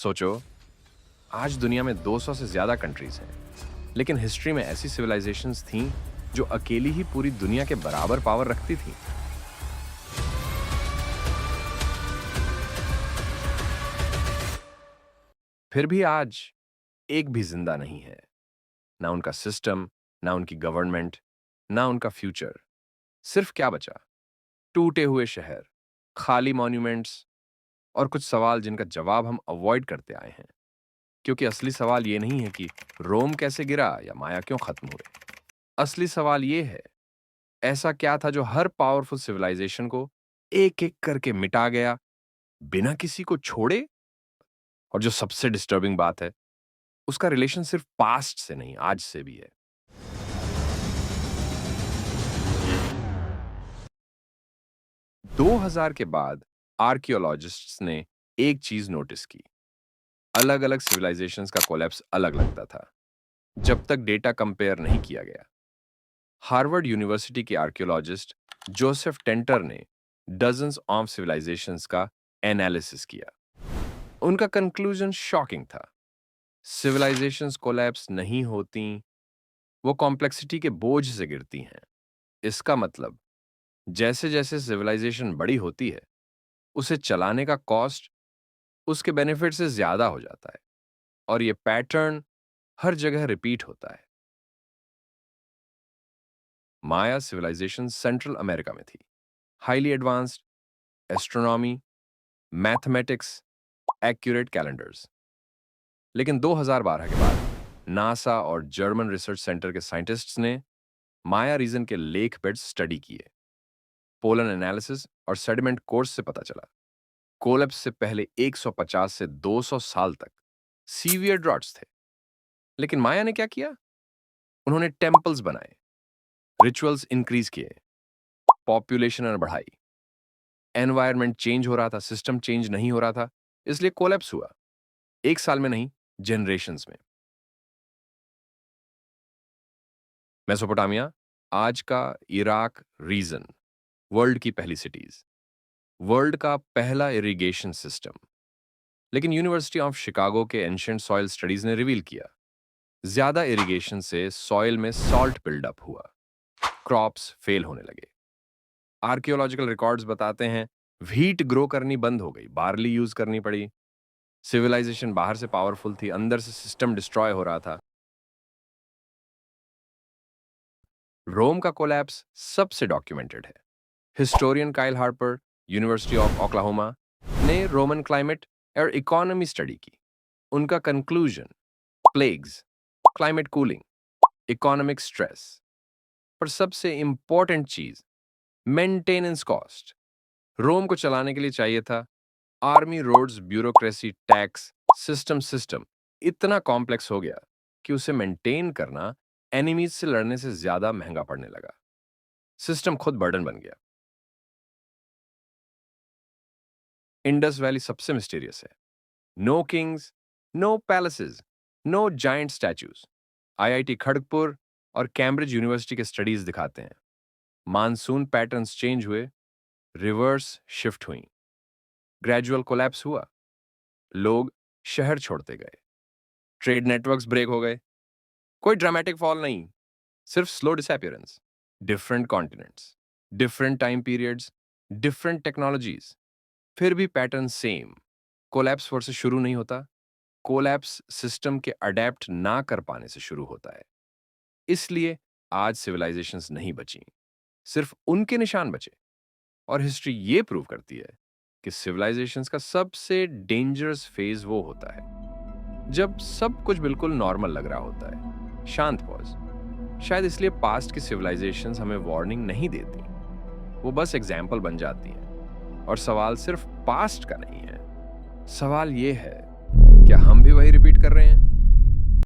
सोचो, आज दुनिया में 200 से ज्यादा कंट्रीज हैं, लेकिन हिस्ट्री में ऐसी सिविलाइजेशंस थीं जो अकेली ही पूरी दुनिया के बराबर पावर रखती थीं। फिर भी आज एक भी जिंदा नहीं है। ना उनका सिस्टम, ना उनकी गवर्नमेंट, ना उनका फ्यूचर। सिर्फ क्या बचा? टूटे हुए शहर, खाली मॉन्यूमेंट्स और कुछ सवाल जिनका जवाब हम अवॉइड करते आए हैं। क्योंकि असली सवाल ये नहीं है कि रोम कैसे गिरा या माया क्यों खत्म हुए। असली सवाल ये है, ऐसा क्या था जो हर पावरफुल सिविलाइजेशन को एक एक करके मिटा गया, बिना किसी को छोड़े? और जो सबसे डिस्टर्बिंग बात है, उसका रिलेशन सिर्फ पास्ट से नहीं, आज से भी है। 2000 के बाद आर्कियोलॉजिस्ट्स ने एक चीज नोटिस की। अलग अलग सिविलाइजेशंस का कोलैप्स अलग लगता था, जब तक डेटा कंपेयर नहीं किया गया। हार्वर्ड यूनिवर्सिटी के आर्कियोलॉजिस्ट जोसेफ टेंटर ने डजन्स ऑफ सिविलाइजेशंस का एनालिसिस किया। उनका कंक्लूजन शॉकिंग था। सिविलाइजेशंस कोलैप्स नहीं होती, वो कॉम्प्लेक्सिटी के बोझ से गिरती हैं। इसका मतलब, जैसे जैसे सिविलाइजेशन बड़ी होती है, उसे चलाने का कॉस्ट उसके बेनिफिट से ज्यादा हो जाता है, और ये पैटर्न हर जगह रिपीट होता है। माया सिविलाइजेशन सेंट्रल अमेरिका में थी। Highly advanced astronomy, mathematics, accurate calendars. लेकिन 2012 के बाद नासा और जर्मन रिसर्च सेंटर के साइंटिस्ट्स ने माया रीजन के लेक बेड्स स्टडी किए। पोलन एनालिसिस और सेडिमेंट कोर्स से पता चला, कोलैप्स से पहले 150 से 200 साल तक सीवियर ड्रॉट्स थे। लेकिन माया ने क्या किया? उन्होंने टेम्पल्स बनाए, रिचुअल्स इंक्रीज किए, पॉपुलेशन बढ़ाई। एनवायरनमेंट चेंज हो रहा था, सिस्टम चेंज नहीं हो रहा था, इसलिए कोलैप्स हुआ। एक साल में नहीं, जनरेशंस में। मेसोपोटामिया, आज का इराक रीजन, वर्ल्ड की पहली सिटीज, वर्ल्ड का पहला इरिगेशन सिस्टम। लेकिन यूनिवर्सिटी ऑफ शिकागो के एंशिएंट सॉइल स्टडीज ने रिवील किया, ज्यादा इरिगेशन से सॉइल में सॉल्ट बिल्डअप हुआ, क्रॉप्स फेल होने लगे। आर्कियोलॉजिकल रिकॉर्ड्स बताते हैं व्हीट ग्रो करनी बंद हो गई, बार्ली यूज करनी पड़ी। सिविलाइजेशन बाहर से पावरफुल थी, अंदर से सिस्टम डिस्ट्रॉय हो रहा था। रोम का कोलैप्स सबसे डॉक्यूमेंटेड है। Historian Kyle Harper, university of Oklahoma, ने रोमन क्लाइमेट और इकोनॉमी स्टडी की। उनका conclusion, plagues, climate cooling, economic stress, पर सबसे इंपॉर्टेंट चीज, मेंटेनेंस कॉस्ट। रोम को चलाने के लिए चाहिए था army, roads, bureaucracy, tax, system इतना कॉम्प्लेक्स हो गया कि उसे मेंटेन करना एनिमीज से लड़ने से ज्यादा महंगा पड़ने लगा। सिस्टम खुद बर्डन बन गया। इंडस वैली सबसे मिस्टीरियस है। No kings, no palaces, no giant statues. IIT Kharagpur और कैम्ब्रिज यूनिवर्सिटी के स्टडीज दिखाते हैं, मानसून पैटर्न्स चेंज हुए, रिवर्स शिफ्ट हुई, ग्रेजुअल कोलैप्स हुआ, लोग शहर छोड़ते गए, ट्रेड नेटवर्क्स ब्रेक हो गए। कोई ड्रामेटिक फॉल नहीं, सिर्फ slow disappearance. Different continents, different time periods, different technologies, फिर भी पैटर्न सेम। कोलैप्स वर्सेस शुरू नहीं होता, कोलैप्स सिस्टम के अडेप्ट ना कर पाने से शुरू होता है। इसलिए आज सिविलाइजेशंस नहीं बची, सिर्फ उनके निशान बचे। और हिस्ट्री ये प्रूव करती है कि सिविलाइजेशंस का सबसे डेंजरस फेज वो होता है जब सब कुछ बिल्कुल नॉर्मल लग रहा होता है, शांत पॉज। शायद इसलिए पास्ट की सिविलाइजेशंस हमें वार्निंग नहीं देती, वो बस एग्जाम्पल बन जाती हैं। और सवाल सिर्फ पास्ट का नहीं है, सवाल ये है, क्या हम भी वही रिपीट कर रहे हैं?